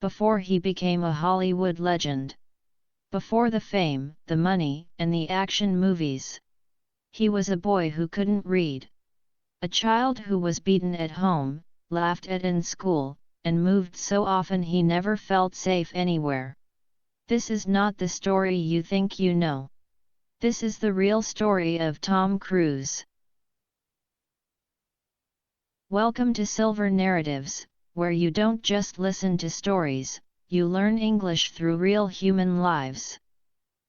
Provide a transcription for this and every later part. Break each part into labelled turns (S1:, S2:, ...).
S1: before he became a Hollywood legend. Before the fame, the money, and the action movies. He was a boy who couldn't read. A child who was beaten at home, laughed at in school, and moved so often he never felt safe anywhere. This is not the story you think you know. This is the real story of Tom Cruise. Welcome to Silver Narratives, where you don't just listen to stories, you learn English through real human lives.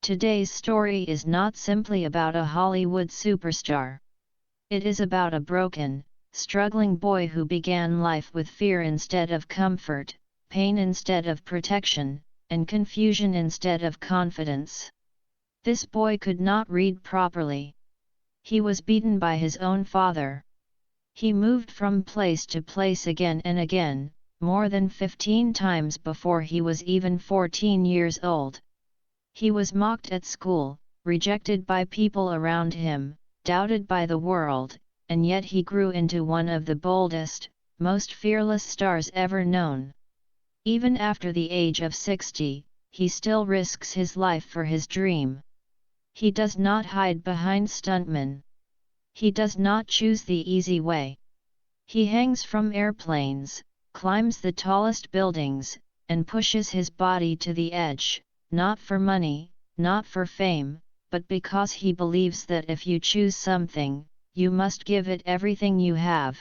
S1: Today's story is not simply about a Hollywood superstar. It is about a broken, struggling boy who began life with fear instead of comfort, pain instead of protection, and confusion instead of confidence. This boy could not read properly. He was beaten by his own father. He moved from place to place again and again, more than 15 times before he was even 14 years old. He was mocked at school, rejected by people around him, doubted by the world, and yet he grew into one of the boldest, most fearless stars ever known. Even after the age of 60, he still risks his life for his dream. He does not hide behind stuntmen. He does not choose the easy way. He hangs from airplanes, climbs the tallest buildings, and pushes his body to the edge, not for money, not for fame, but because he believes that if you choose something, you must give it everything you have.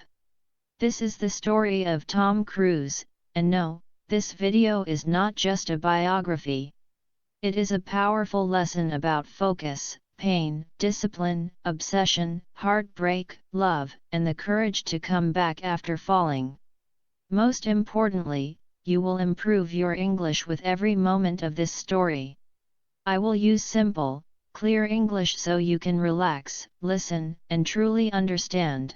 S1: This is the story of Tom Cruise, and no, this video is not just a biography. It is a powerful lesson about focus, pain, discipline, obsession, heartbreak, love, and the courage to come back after falling. Most importantly, you will improve your English with every moment of this story. I will use simple, clear English so you can relax, listen, and truly understand.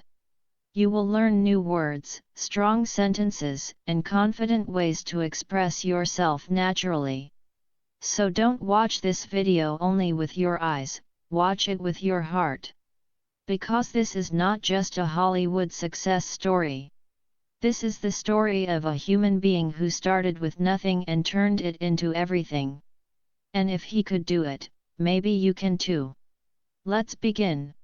S1: You will learn new words, strong sentences, and confident ways to express yourself naturally. So don't watch this video only with your eyes, watch it with your heart. Because this is not just a Hollywood success story. This is the story of a human being who started with nothing and turned it into everything. And if he could do it, maybe you can too. Let's begin.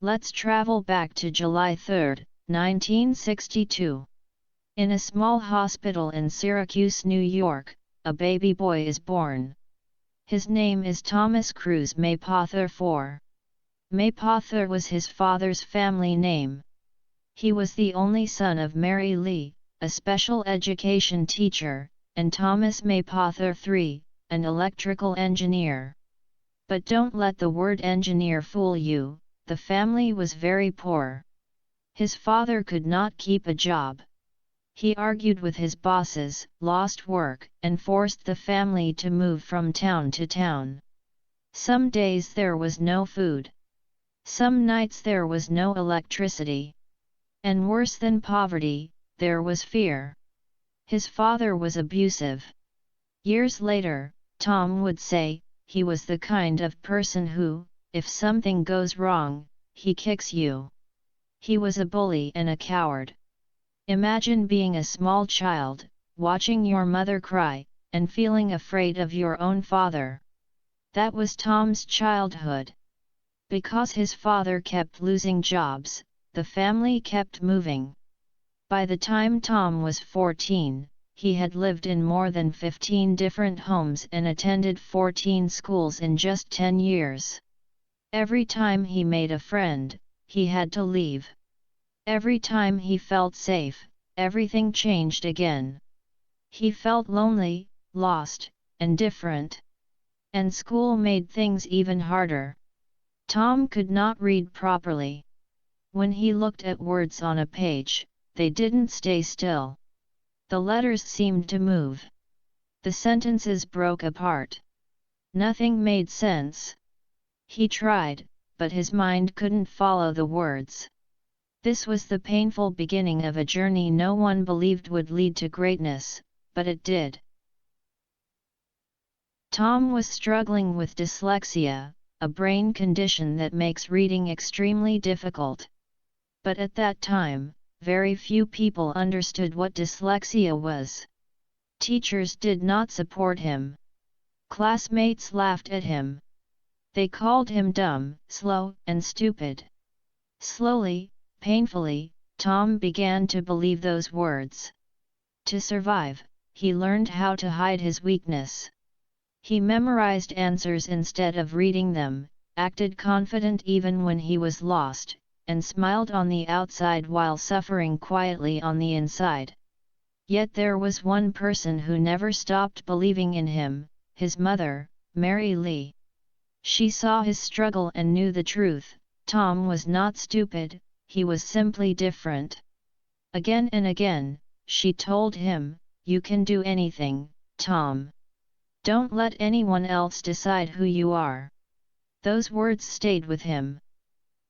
S1: Let's travel back to July 3, 1962. In a small hospital in Syracuse, New York, a baby boy is born. His name is Thomas Cruise Maypother IV. Maypother was his father's family name. He was the only son of Mary Lee, a special education teacher, and Thomas Maypother III, an electrical engineer. But don't let the word engineer fool you, the family was very poor. His father could not keep a job. He argued with his bosses, lost work, and forced the family to move from town to town. Some days there was no food. Some nights there was no electricity. And worse than poverty, there was fear. His father was abusive. Years later, Tom would say, he was the kind of person who, if something goes wrong, he kicks you. He was a bully and a coward. Imagine being a small child, watching your mother cry, and feeling afraid of your own father. That was Tom's childhood. Because his father kept losing jobs, the family kept moving. By the time Tom was 14, he had lived in more than 15 different homes and attended 14 schools in just 10 years. Every time he made a friend, he had to leave. Every time he felt safe, everything changed again. He felt lonely, lost, and different. And school made things even harder. Tom could not read properly. When he looked at words on a page, they didn't stay still. The letters seemed to move. The sentences broke apart. Nothing made sense. He tried, but his mind couldn't follow the words. This was the painful beginning of a journey no one believed would lead to greatness, but it did. Tom was struggling with dyslexia, a brain condition that makes reading extremely difficult. But at that time, very few people understood what dyslexia was. Teachers did not support him. Classmates laughed at him. They called him dumb, slow, and stupid. Slowly, painfully, Tom began to believe those words. To survive, he learned how to hide his weakness. He memorized answers instead of reading them, acted confident even when he was lost, and smiled on the outside while suffering quietly on the inside. Yet there was one person who never stopped believing in him, his mother, Mary Lee. She saw his struggle and knew the truth. Tom was not stupid, he was simply different. Again and again, she told him, "You can do anything, Tom. Don't let anyone else decide who you are." Those words stayed with him.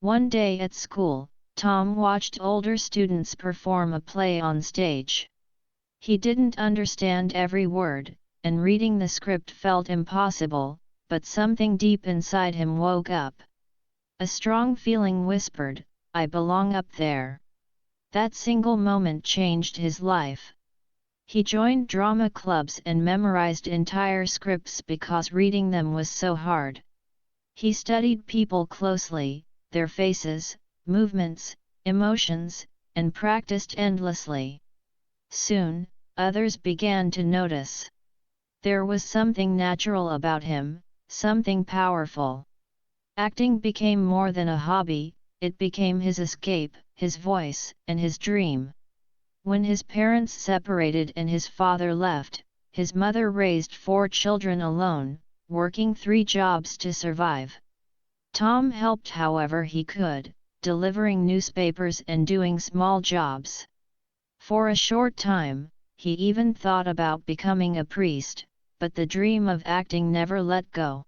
S1: One day at school, Tom watched older students perform a play on stage. He didn't understand every word, and reading the script felt impossible, but something deep inside him woke up. A strong feeling whispered, "I belong up there." That single moment changed his life. He joined drama clubs and memorized entire scripts because reading them was so hard. He studied people closely, their faces, movements, emotions, and practiced endlessly. Soon, others began to notice. There was something natural about him, something powerful. Acting became more than a hobby, it became his escape, his voice, and his dream. When his parents separated and his father left, his mother raised 4 children alone, working 3 jobs to survive. Tom helped however he could, delivering newspapers and doing small jobs. For a short time, he even thought about becoming a priest, but the dream of acting never let go.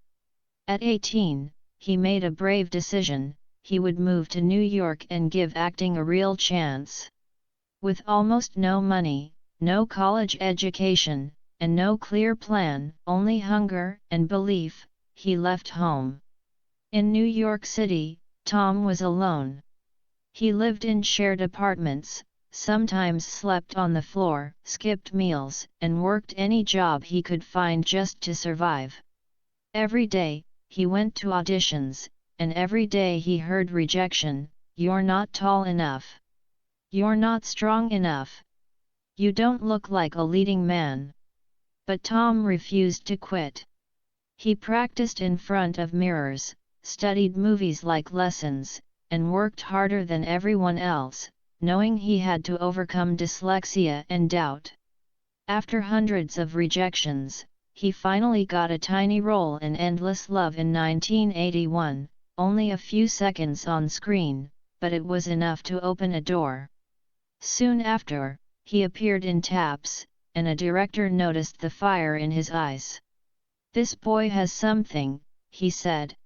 S1: At 18, he made a brave decision: he would move to New York and give acting a real chance. With almost no money, no college education, and no clear plan, only hunger and belief, he left home. In New York City, Tom was alone. He lived in shared apartments, sometimes slept on the floor, skipped meals, and worked any job he could find just to survive. Every day, he went to auditions, and every day he heard rejection: "You're not tall enough. You're not strong enough. You don't look like a leading man." But Tom refused to quit. He practiced in front of mirrors, studied movies like lessons, and worked harder than everyone else, knowing he had to overcome dyslexia and doubt. After hundreds of rejections, he finally got a tiny role in Endless Love in 1981, only a few seconds on screen, but it was enough to open a door. Soon after, he appeared in Taps, and a director noticed the fire in his eyes. "This boy has something," he said.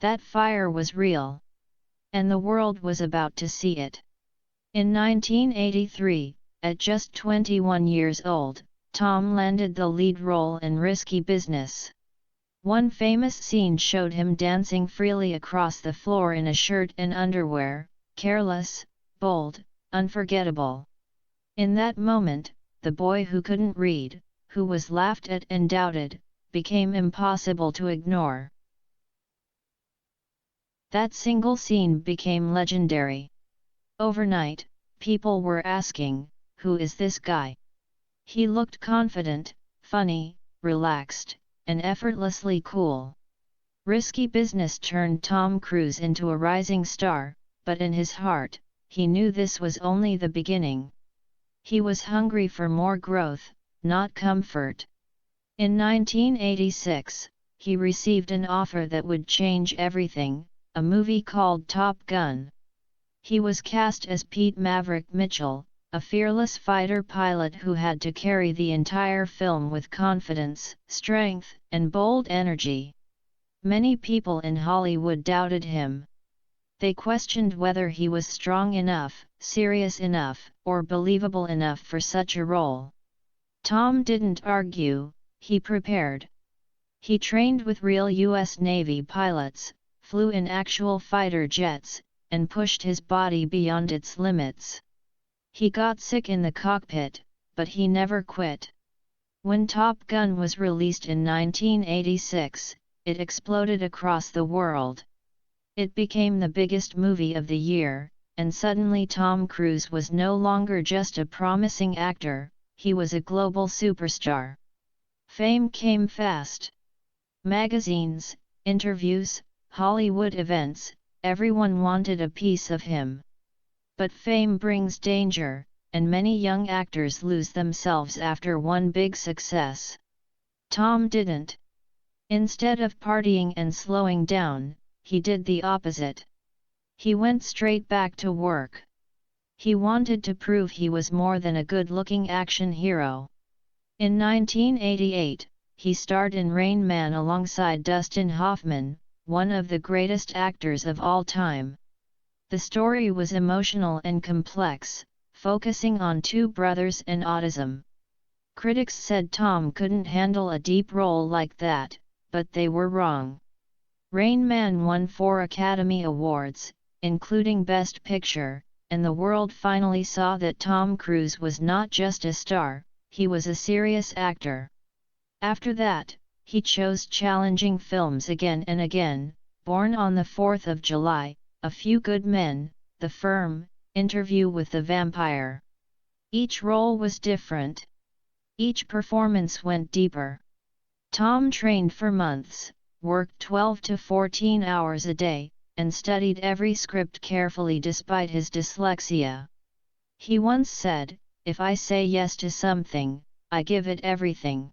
S1: That fire was real. And the world was about to see it. In 1983, at just 21 years old, Tom landed the lead role in Risky Business. One famous scene showed him dancing freely across the floor in a shirt and underwear, careless, bold, unforgettable. In that moment, the boy who couldn't read, who was laughed at and doubted, became impossible to ignore. That single scene became legendary. Overnight, people were asking, "Who is this guy?" He looked confident, funny, relaxed, and effortlessly cool. Risky Business turned Tom Cruise into a rising star, but in his heart, he knew this was only the beginning. He was hungry for more growth, not comfort. In 1986, he received an offer that would change everything: a movie called Top Gun. He was cast as Pete Maverick Mitchell, a fearless fighter pilot who had to carry the entire film with confidence, strength, and bold energy. Many people in Hollywood doubted him. They questioned whether he was strong enough, serious enough, or believable enough for such a role. Tom didn't argue, he prepared. He trained with real U.S. Navy pilots, flew in actual fighter jets, and pushed his body beyond its limits. He got sick in the cockpit, but he never quit. When Top Gun was released in 1986, it exploded across the world. It became the biggest movie of the year, and suddenly Tom Cruise was no longer just a promising actor, he was a global superstar. Fame came fast. Magazines, interviews, Hollywood events, everyone wanted a piece of him. But fame brings danger, and many young actors lose themselves after one big success. Tom didn't. Instead of partying and slowing down, he did the opposite. He went straight back to work. He wanted to prove he was more than a good-looking action hero. In 1988, he starred in Rain Man alongside Dustin Hoffman, one of the greatest actors of all time. The story was emotional and complex, focusing on two brothers and autism. Critics said Tom couldn't handle a deep role like that, but they were wrong. Rain Man won 4 Academy Awards, including Best Picture, and the world finally saw that Tom Cruise was not just a star, he was a serious actor. After that, he chose challenging films again and again, Born on the 4th of July, A Few Good Men, The Firm, Interview with the Vampire. Each role was different. Each performance went deeper. Tom trained for months, worked 12 to 14 hours a day, and studied every script carefully despite his dyslexia. He once said, "If I say yes to something, I give it everything."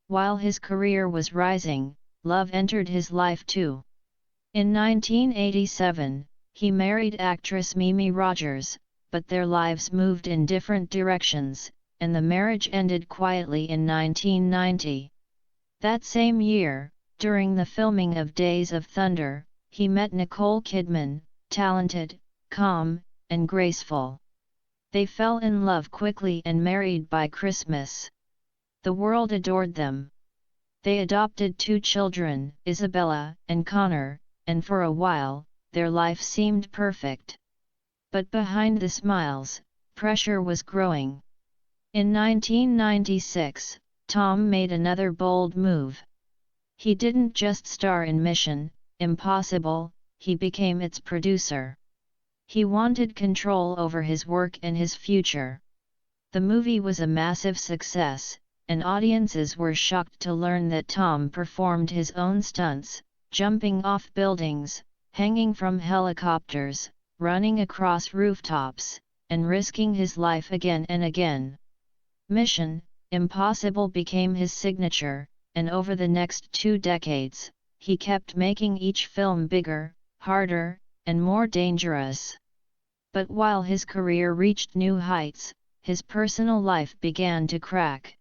S1: While his career was rising, love entered his life too. In 1987, he married actress Mimi Rogers, but their lives moved in different directions, and the marriage ended quietly in 1990. That same year, during the filming of Days of Thunder, he met Nicole Kidman, talented, calm, and graceful. They fell in love quickly and married by Christmas. The world adored them. They adopted 2 children, Isabella and Connor, and for a while, their life seemed perfect. But behind the smiles, pressure was growing. In 1996, Tom made another bold move. He didn't just star in Mission Impossible, he became its producer. He wanted control over his work and his future. The movie was a massive success, and audiences were shocked to learn that Tom performed his own stunts, jumping off buildings, hanging from helicopters, running across rooftops, and risking his life again and again. Mission Impossible became his signature, and over the next 2 decades, he kept making each film bigger, harder, and more dangerous. But while his career reached new heights, his personal life began to crack.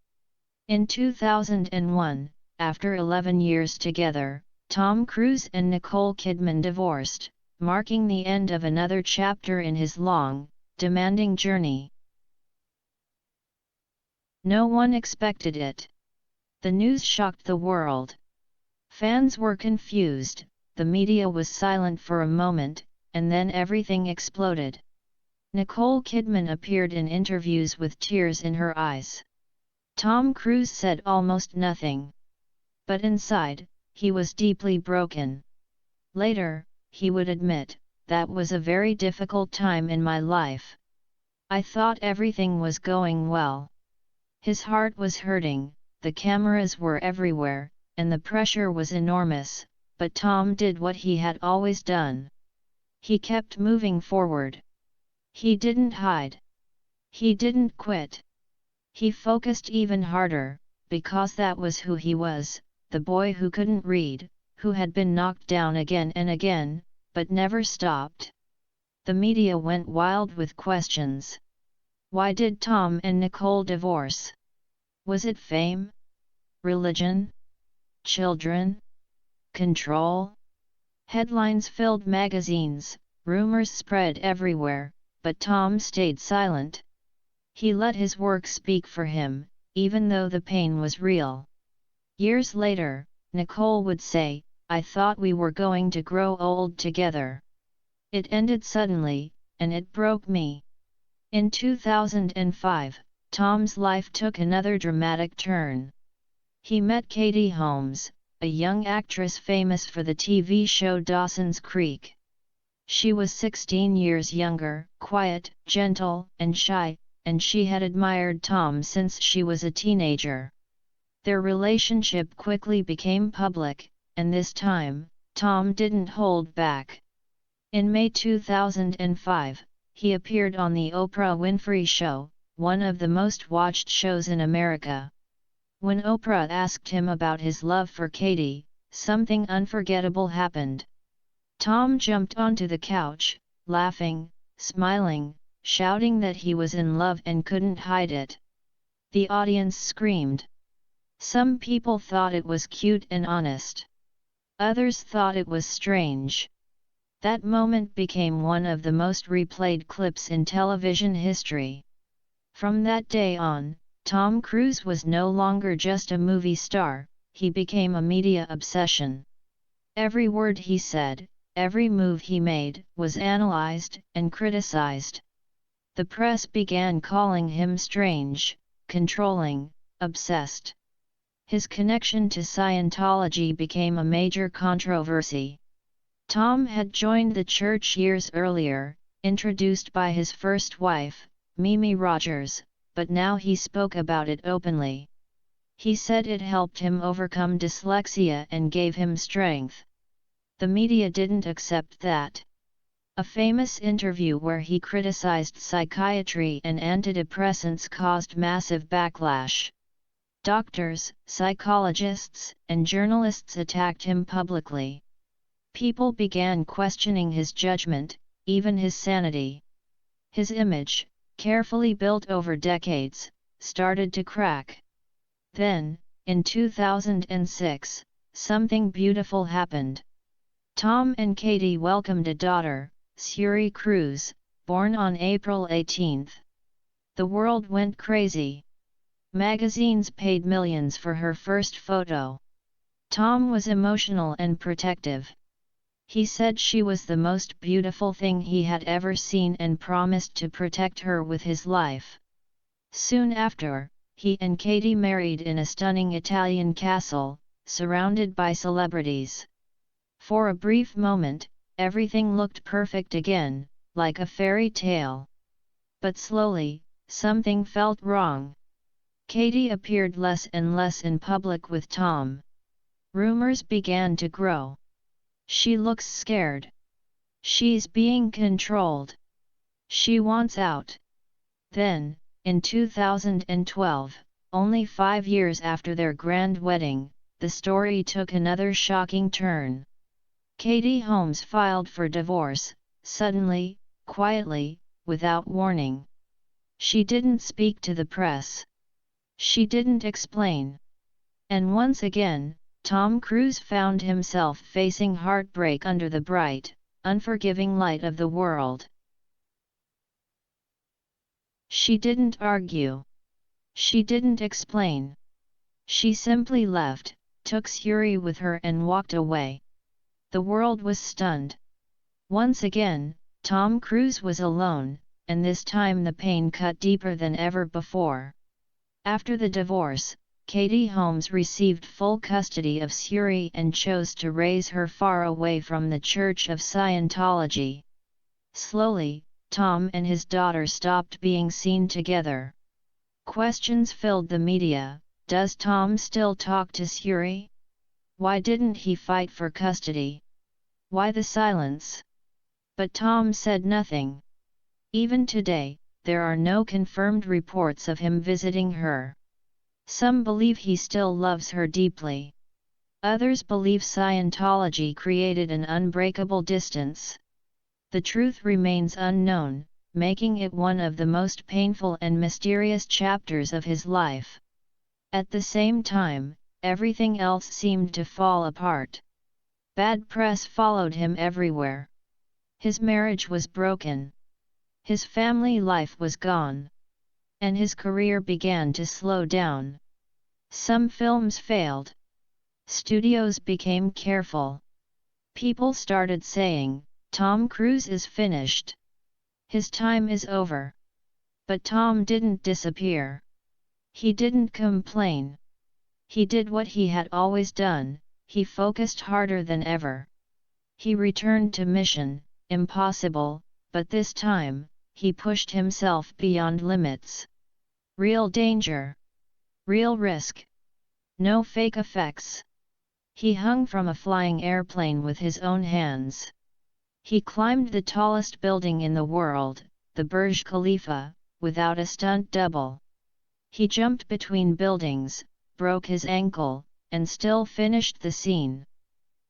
S1: In 2001, after 11 years together, Tom Cruise and Nicole Kidman divorced, marking the end of another chapter in his long, demanding journey. No one expected it. The news shocked the world. Fans were confused, the media was silent for a moment, and then everything exploded. Nicole Kidman appeared in interviews with tears in her eyes. Tom Cruise said almost nothing. But inside, he was deeply broken. Later, he would admit, "That was a very difficult time in my life. I thought everything was going well." His heart was hurting, the cameras were everywhere, and the pressure was enormous, but Tom did what he had always done. He kept moving forward. He didn't hide. He didn't quit. He focused even harder, because that was who he was, the boy who couldn't read, who had been knocked down again and again, but never stopped. The media went wild with questions. Why did Tom and Nicole divorce? Was it fame? Religion? Children? Control? Headlines filled magazines, rumors spread everywhere, but Tom stayed silent. He let his work speak for him, even though the pain was real. Years later, Nicole would say, "I thought we were going to grow old together. It ended suddenly, and it broke me." In 2005, Tom's life took another dramatic turn. He met Katie Holmes, a young actress famous for the TV show Dawson's Creek. She was 16 years younger, quiet, gentle, and shy, and she had admired Tom since she was a teenager. Their relationship quickly became public, and this time, Tom didn't hold back. In May 2005, he appeared on The Oprah Winfrey Show, one of the most watched shows in America. When Oprah asked him about his love for Katie, something unforgettable happened. Tom jumped onto the couch, laughing, smiling, shouting that he was in love and couldn't hide it. The audience screamed. Some people thought it was cute and honest. Others thought it was strange. That moment became one of the most replayed clips in television history. From that day on, Tom Cruise was no longer just a movie star, he became a media obsession. Every word he said, every move he made, was analyzed and criticized. The press began calling him strange, controlling, obsessed. His connection to Scientology became a major controversy. Tom had joined the church years earlier, introduced by his first wife, Mimi Rogers, but now he spoke about it openly. He said it helped him overcome dyslexia and gave him strength. The media didn't accept that. A famous interview where he criticized psychiatry and antidepressants caused massive backlash. Doctors, psychologists, and journalists attacked him publicly. People began questioning his judgment, even his sanity. His image, carefully built over decades, started to crack. Then, in 2006, something beautiful happened. Tom and Katie welcomed a daughter, Suri Cruise, born on April 18. The world went crazy. Magazines paid millions for her first photo. Tom was emotional and protective. He said she was the most beautiful thing he had ever seen and promised to protect her with his life. Soon after, he and Katie married in a stunning Italian castle, surrounded by celebrities. For a brief moment, everything looked perfect again, like a fairy tale. But slowly, something felt wrong. Katie appeared less and less in public with Tom. Rumors began to grow. She looks scared. She's being controlled. She wants out. Then, in 2012, only 5 years after their grand wedding, the story took another shocking turn. Katie Holmes filed for divorce, suddenly, quietly, without warning. She didn't speak to the press. She didn't explain. And once again, Tom Cruise found himself facing heartbreak under the bright, unforgiving light of the world. She didn't argue. She didn't explain. She simply left, took Suri with her and walked away. The world was stunned. Once again, Tom Cruise was alone, and this time the pain cut deeper than ever before. After the divorce, Katie Holmes received full custody of Suri and chose to raise her far away from the Church of Scientology. Slowly, Tom and his daughter stopped being seen together. Questions filled the media. Does Tom still talk to Suri? Why didn't he fight for custody? Why the silence? But Tom said nothing. Even today, there are no confirmed reports of him visiting her. Some believe he still loves her deeply. Others believe Scientology created an unbreakable distance. The truth remains unknown, making it one of the most painful and mysterious chapters of his life. At the same time, everything else seemed to fall apart. Bad press followed him everywhere. His marriage was broken. His family life was gone. And his career began to slow down. Some films failed. Studios became careful. People started saying, Tom Cruise is finished. His time is over. But Tom didn't disappear. He didn't complain. He did what he had always done, he focused harder than ever. He returned to mission, impossible, but this time, he pushed himself beyond limits. Real danger. Real risk. No fake effects. He hung from a flying airplane with his own hands. He climbed the tallest building in the world, the Burj Khalifa, without a stunt double. He jumped between buildings, broke his ankle, and still finished the scene.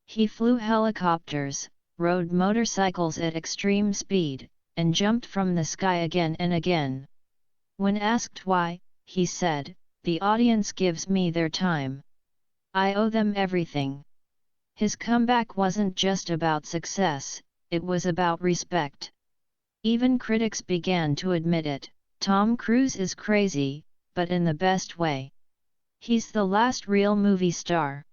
S1: He flew helicopters, rode motorcycles at extreme speed, and jumped from the sky again and again. When asked why, he said, "The audience gives me their time. I owe them everything." His comeback wasn't just about success, it was about respect. Even critics began to admit it. Tom Cruise is crazy, but in the best way. He's the last real movie star.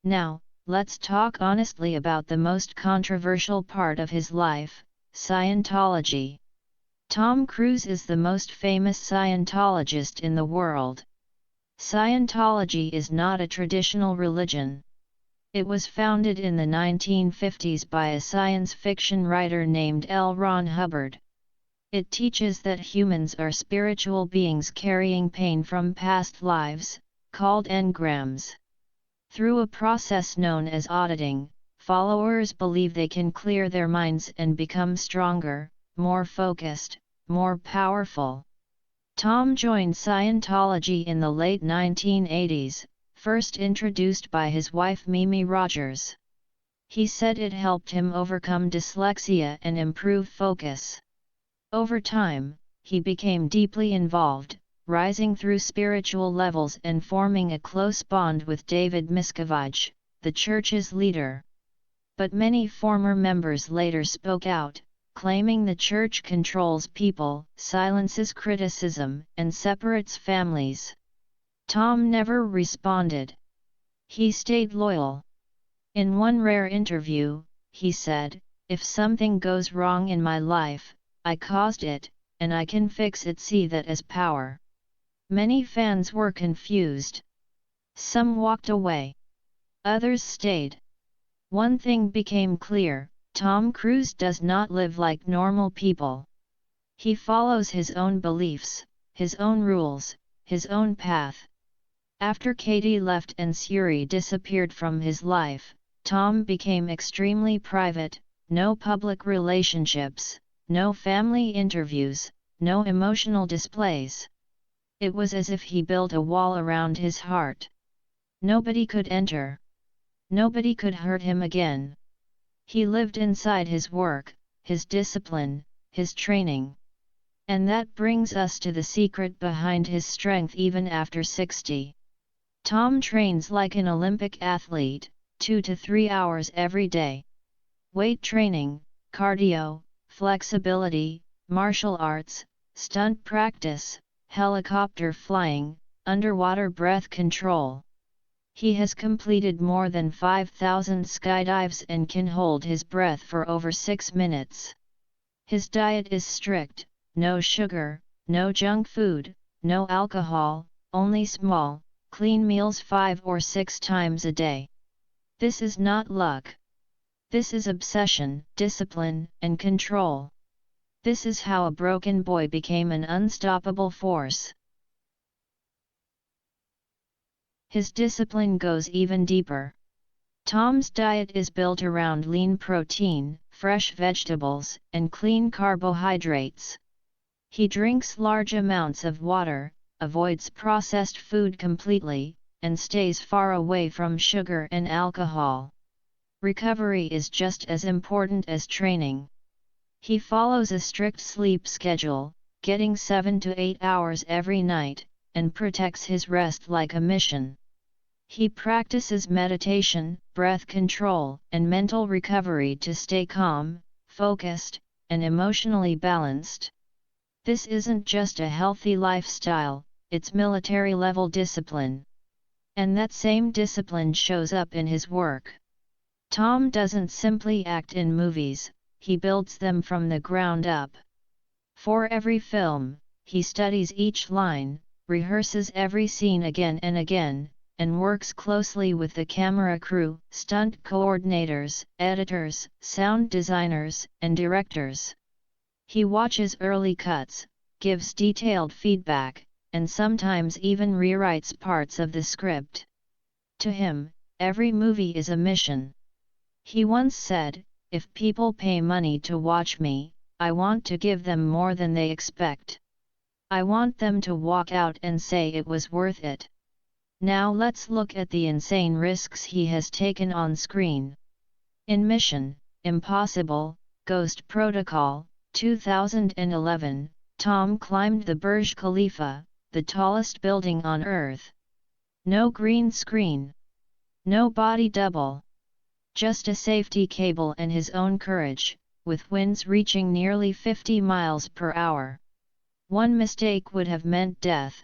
S1: Now, let's talk honestly about the most controversial part of his life, Scientology. Tom Cruise is the most famous Scientologist in the world. Scientology is not a traditional religion. It was founded in the 1950s by a science fiction writer named L. Ron Hubbard. It teaches that humans are spiritual beings carrying pain from past lives, called engrams. Through a process known as auditing, followers believe they can clear their minds and become stronger, more focused, more powerful. Tom joined Scientology in the late 1980s, first introduced by his wife Mimi Rogers. He said it helped him overcome dyslexia and improve focus. Over time, he became deeply involved, rising through spiritual levels and forming a close bond with David Miscavige, the church's leader. But many former members later spoke out, claiming the church controls people, silences criticism, and separates families. Tom never responded. He stayed loyal. In one rare interview, he said, "If something goes wrong in my life, I caused it, and I can fix it. See that as power." Many fans were confused. Some walked away. Others stayed. One thing became clear: Tom Cruise does not live like normal people. He follows his own beliefs, his own rules, his own path. After Katie left and Suri disappeared from his life, Tom became extremely private, no public relationships, no family interviews, no emotional displays. It was as if he built a wall around his heart. Nobody could enter. Nobody could hurt him again. He lived inside his work, his discipline, his training. And that brings us to the secret behind his strength even after 60. Tom trains like an Olympic athlete, 2 to 3 hours every day. Weight training, cardio, flexibility, martial arts, stunt practice, helicopter flying, underwater breath control. He has completed more than 5,000 skydives and can hold his breath for over 6 minutes. His diet is strict: no sugar, no junk food, no alcohol, only small, clean meals 5 or 6 times a day. This is not luck. This is obsession, discipline, and control. This is how a broken boy became an unstoppable force. His discipline goes even deeper. Tom's diet is built around lean protein, fresh vegetables, and clean carbohydrates. He drinks large amounts of water, avoids processed food completely, and stays far away from sugar and alcohol. Recovery is just as important as training. He follows a strict sleep schedule, getting 7 to 8 hours every night, and protects his rest like a mission. He practices meditation, breath control, and mental recovery to stay calm, focused, and emotionally balanced. This isn't just a healthy lifestyle, it's military-level discipline. And that same discipline shows up in his work. Tom doesn't simply act in movies, he builds them from the ground up. For every film, he studies each line, rehearses every scene again and again, and works closely with the camera crew, stunt coordinators, editors, sound designers, and directors. He watches early cuts, gives detailed feedback, and sometimes even rewrites parts of the script. To him, every movie is a mission. He once said, "If people pay money to watch me, I want to give them more than they expect. I want them to walk out and say it was worth it." Now let's look at the insane risks he has taken on screen. In Mission Impossible: Ghost Protocol, 2011, Tom climbed the Burj Khalifa, the tallest building on Earth. No green screen. No body double. Just a safety cable and his own courage, with winds reaching nearly 50 miles per hour. One mistake would have meant death.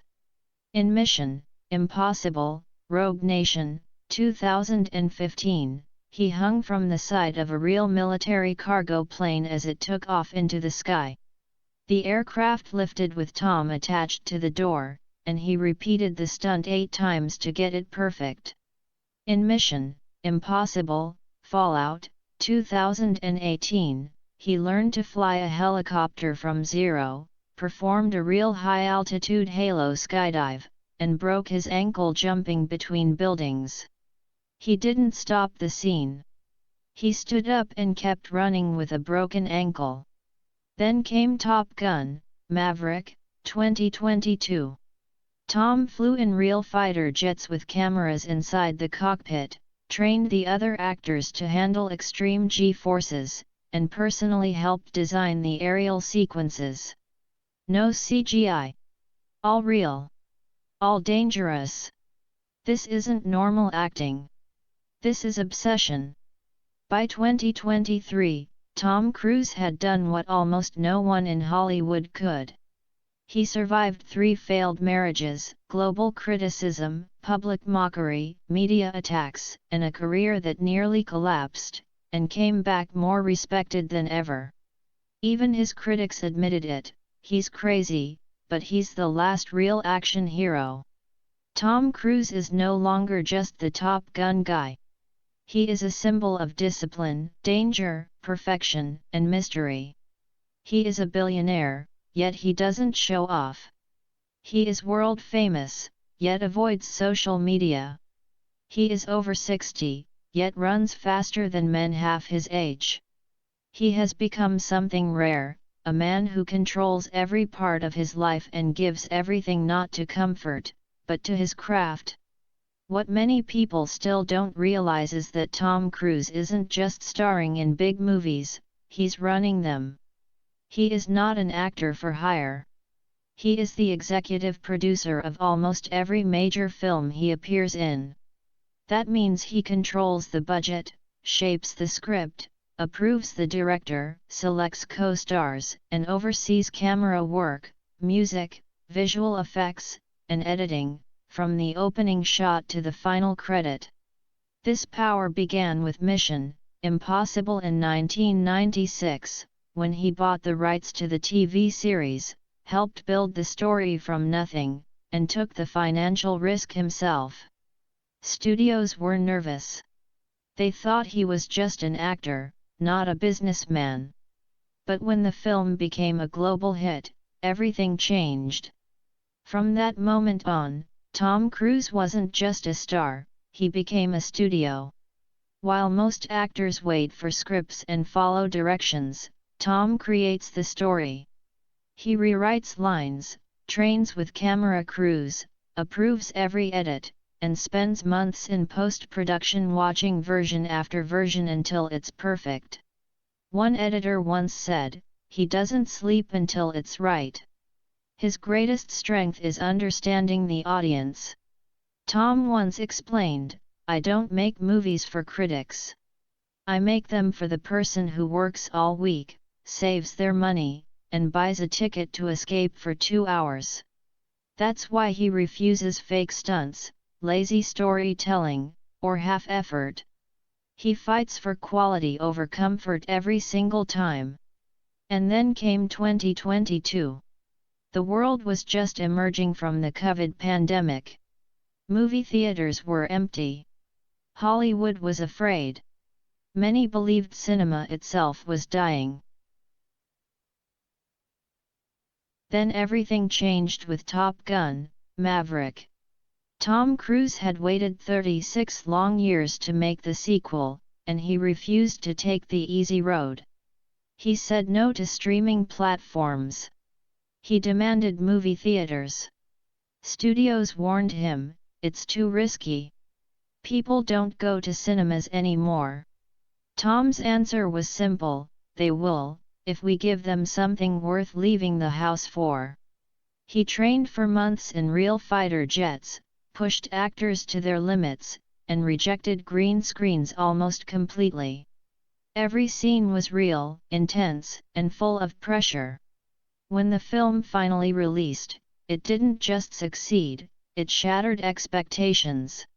S1: In Mission Impossible: Rogue Nation, 2015, he hung from the side of a real military cargo plane as it took off into the sky. The aircraft lifted with Tom attached to the door, and he repeated the stunt 8 times to get it perfect. In Mission Impossible: Fallout, 2018, he learned to fly a helicopter from zero, performed a real high-altitude halo skydive, and broke his ankle jumping between buildings. He didn't stop the scene. He stood up and kept running with a broken ankle. Then came Top Gun: Maverick, 2022. Tom flew in real fighter jets with cameras inside the cockpit, trained the other actors to handle extreme G-forces, and personally helped design the aerial sequences. No CGI. All real. All dangerous. This isn't normal acting. This is obsession. By 2023, Tom Cruise had done what almost no one in Hollywood could. He survived 3 failed marriages, global criticism, public mockery, media attacks, and a career that nearly collapsed, and came back more respected than ever. Even his critics admitted it: he's crazy, but he's the last real action hero. Tom Cruise is no longer just the Top Gun guy. He is a symbol of discipline, danger, perfection, and mystery. He is a billionaire, yet he doesn't show off. He is world famous, yet avoids social media. He is over 60, yet runs faster than men half his age. He has become something rare, a man who controls every part of his life and gives everything not to comfort, but to his craft. What many people still don't realize is that Tom Cruise isn't just starring in big movies, he's running them. He is not an actor for hire. He is the executive producer of almost every major film he appears in. That means he controls the budget, shapes the script, approves the director, selects co-stars, and oversees camera work, music, visual effects, and editing, from the opening shot to the final credit. This power began with Mission Impossible in 1996, when he bought the rights to the TV series, helped build the story from nothing, and took the financial risk himself. Studios were nervous. They thought he was just an actor, not a businessman. But when the film became a global hit, everything changed. From that moment on, Tom Cruise wasn't just a star, he became a studio. While most actors wait for scripts and follow directions, Tom creates the story. He rewrites lines, trains with camera crews, approves every edit, and spends months in post-production watching version after version until it's perfect. One editor once said, "He doesn't sleep until it's right." His greatest strength is understanding the audience. Tom once explained, "I don't make movies for critics. I make them for the person who works all week, saves their money, and buys a ticket to escape for 2 hours." That's why he refuses fake stunts, lazy storytelling, or half-effort. He fights for quality over comfort every single time. And then came 2022. The world was just emerging from the COVID pandemic. Movie theaters were empty. Hollywood was afraid. Many believed cinema itself was dying. Then everything changed with Top Gun: Maverick. Tom Cruise had waited 36 long years to make the sequel, and he refused to take the easy road. He said no to streaming platforms. He demanded movie theaters. Studios warned him, "It's too risky. People don't go to cinemas anymore." Tom's answer was simple: "They will, if we give them something worth leaving the house for." He trained for months in real fighter jets, pushed actors to their limits, and rejected green screens almost completely. Every scene was real, intense, and full of pressure. When the film finally released, it didn't just succeed, it shattered expectations.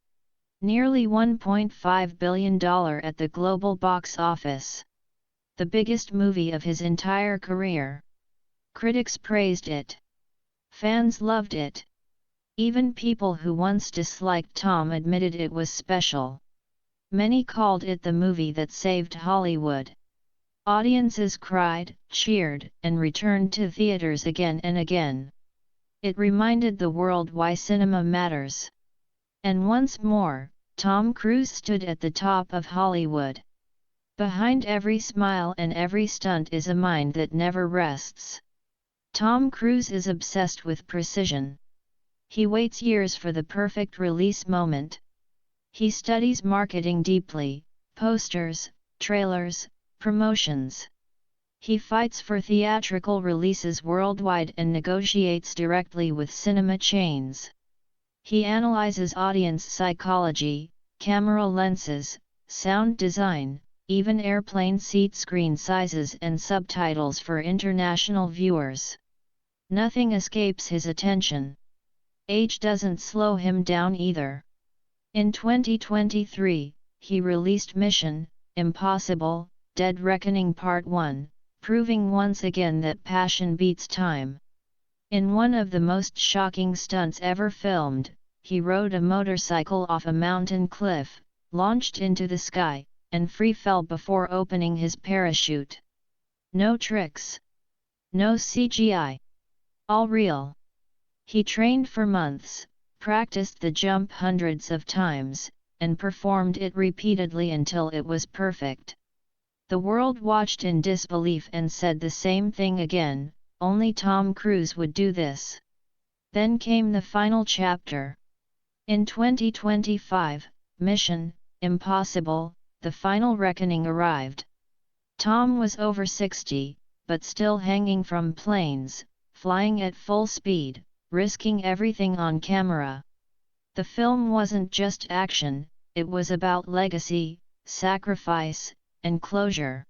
S1: Nearly $1.5 billion at the global box office. The biggest movie of his entire career. Critics praised it. Fans loved it. Even people who once disliked Tom admitted it was special. Many called it the movie that saved Hollywood. Audiences cried, cheered, and returned to theaters again and again. It reminded the world why cinema matters. And once more, Tom Cruise stood at the top of Hollywood. Behind every smile and every stunt is a mind that never rests. Tom Cruise is obsessed with precision. He waits years for the perfect release moment. He studies marketing deeply, posters, trailers, promotions. He fights for theatrical releases worldwide and negotiates directly with cinema chains. He analyzes audience psychology, camera lenses, sound design, even airplane seat screen sizes and subtitles for international viewers. Nothing escapes his attention. Age doesn't slow him down either. In 2023, he released Mission: Impossible: Dead Reckoning Part 1, proving once again that passion beats time. In one of the most shocking stunts ever filmed, he rode a motorcycle off a mountain cliff, launched into the sky, and free fell before opening his parachute. No tricks. No CGI. All real. He trained for months, practiced the jump hundreds of times, and performed it repeatedly until it was perfect. The world watched in disbelief and said the same thing again, only Tom Cruise would do this. Then came the final chapter. In 2025, Mission: Impossible: The Final Reckoning arrived. Tom was over 60, but still hanging from planes, flying at full speed, risking everything on camera. The film wasn't just action, it was about legacy, sacrifice, and closure.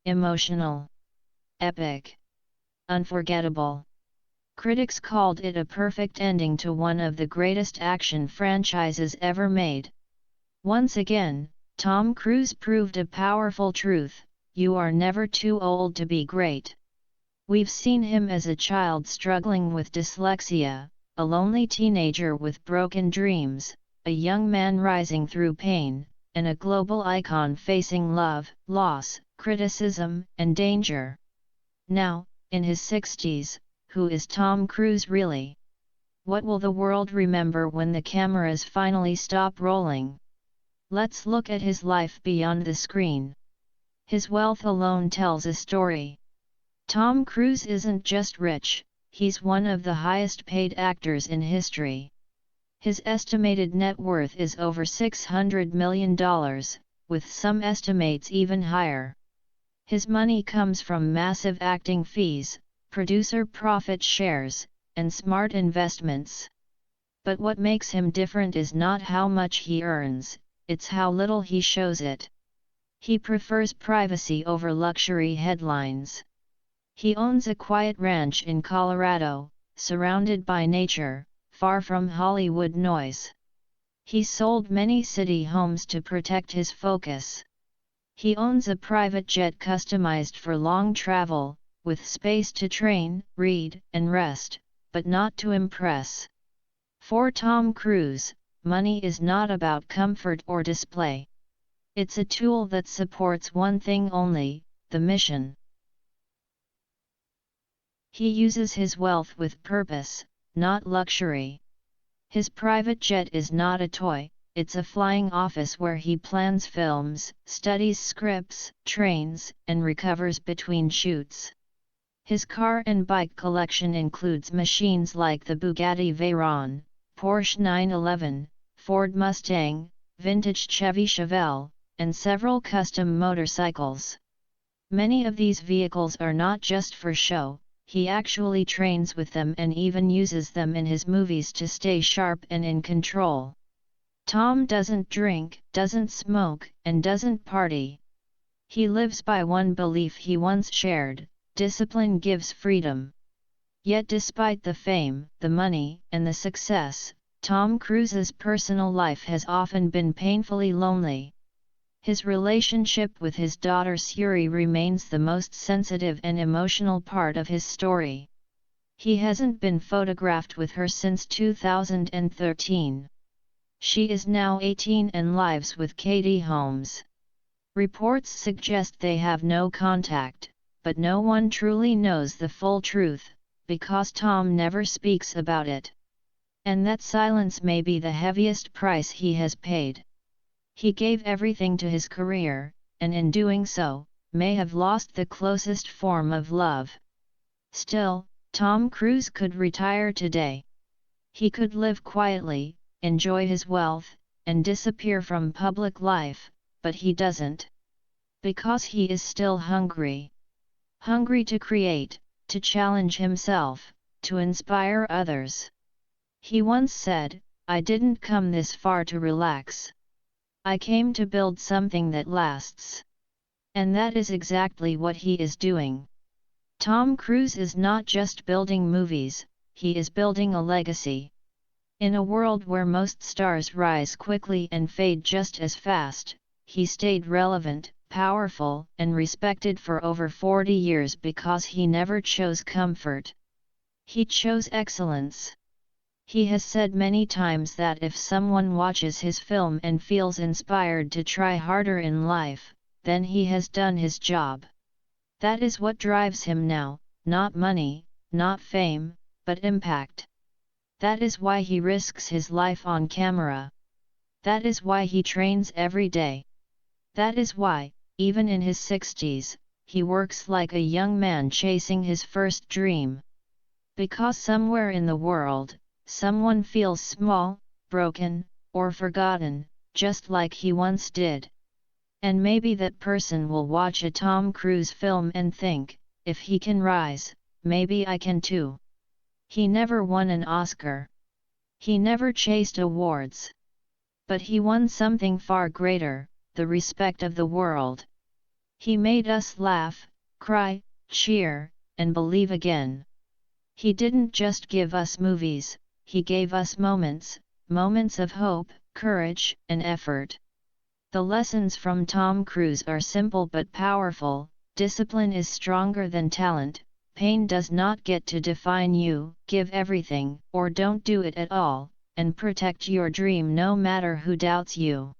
S1: Emotional. Epic. Unforgettable. Critics called it a perfect ending to one of the greatest action franchises ever made. Once again, Tom Cruise proved a powerful truth: you are never too old to be great. We've seen him as a child struggling with dyslexia, a lonely teenager with broken dreams, a young man rising through pain, and a global icon facing love, loss, criticism, and danger. Now, in his 60s, who is Tom Cruise really? What will the world remember when the cameras finally stop rolling? Let's look at his life beyond the screen. His wealth alone tells a story. Tom Cruise isn't just rich, he's one of the highest paid actors in history. His estimated net worth is over $600 million, with some estimates even higher. His money comes from massive acting fees, producer profit shares, and smart investments. But what makes him different is not how much he earns, it's how little he shows it. He prefers privacy over luxury headlines. He owns a quiet ranch in Colorado, surrounded by nature, far from Hollywood noise. He sold many city homes to protect his focus. He owns a private jet customized for long travel, with space to train, read, and rest, but not to impress. For Tom Cruise, money is not about comfort or display. It's a tool that supports one thing only, the mission. He uses his wealth with purpose, not luxury. His private jet is not a toy, it's a flying office where he plans films, studies scripts, trains, and recovers between shoots. His car and bike collection includes machines like the Bugatti Veyron, Porsche 911, Ford Mustang, vintage Chevy Chevelle, and several custom motorcycles. Many of these vehicles are not just for show, he actually trains with them and even uses them in his movies to stay sharp and in control. Tom doesn't drink, doesn't smoke, and doesn't party. He lives by one belief he once shared: discipline gives freedom. Yet despite the fame, the money, and the success, Tom Cruise's personal life has often been painfully lonely. His relationship with his daughter Suri remains the most sensitive and emotional part of his story. He hasn't been photographed with her since 2013. She is now 18 and lives with Katie Holmes. Reports suggest they have no contact, but no one truly knows the full truth, because Tom never speaks about it. And that silence may be the heaviest price he has paid. He gave everything to his career, and in doing so, may have lost the closest form of love. Still, Tom Cruise could retire today. He could live quietly, enjoy his wealth, and disappear from public life, but he doesn't. Because he is still hungry. Hungry to create, to challenge himself, to inspire others. He once said, "I didn't come this far to relax. I came to build something that lasts." And that is exactly what he is doing. Tom Cruise is not just building movies, he is building a legacy. In a world where most stars rise quickly and fade just as fast, he stayed relevant, powerful, and respected for over 40 years because he never chose comfort. He chose excellence. He has said many times that if someone watches his film and feels inspired to try harder in life, then he has done his job. That is what drives him now, not money, not fame, but impact. That is why he risks his life on camera. That is why he trains every day. That is why, even in his 60s, he works like a young man chasing his first dream. Because somewhere in the world, someone feels small, broken, or forgotten, just like he once did. And maybe that person will watch a Tom Cruise film and think, if he can rise, maybe I can too. He never won an Oscar. He never chased awards. But he won something far greater, the respect of the world. He made us laugh, cry, cheer, and believe again. He didn't just give us movies, he gave us moments, moments of hope, courage, and effort. The lessons from Tom Cruise are simple but powerful: discipline is stronger than talent, pain does not get to define you, give everything, or don't do it at all, and protect your dream no matter who doubts you.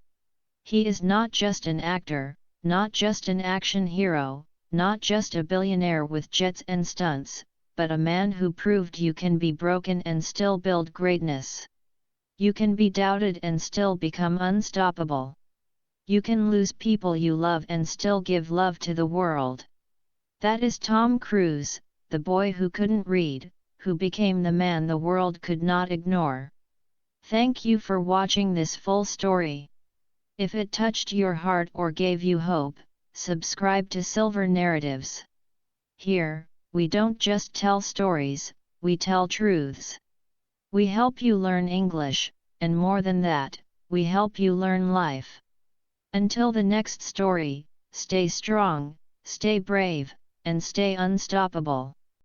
S1: He is not just an actor, not just an action hero, not just a billionaire with jets and stunts, but a man who proved you can be broken and still build greatness. You can be doubted and still become unstoppable. You can lose people you love and still give love to the world. That is Tom Cruise, the boy who couldn't read, who became the man the world could not ignore. Thank you for watching this full story. If it touched your heart or gave you hope, subscribe to Silver Narratives. Here, we don't just tell stories, we tell truths. We help you learn English, and more than that, we help you learn life. Until the next story, stay strong, stay brave, and stay unstoppable.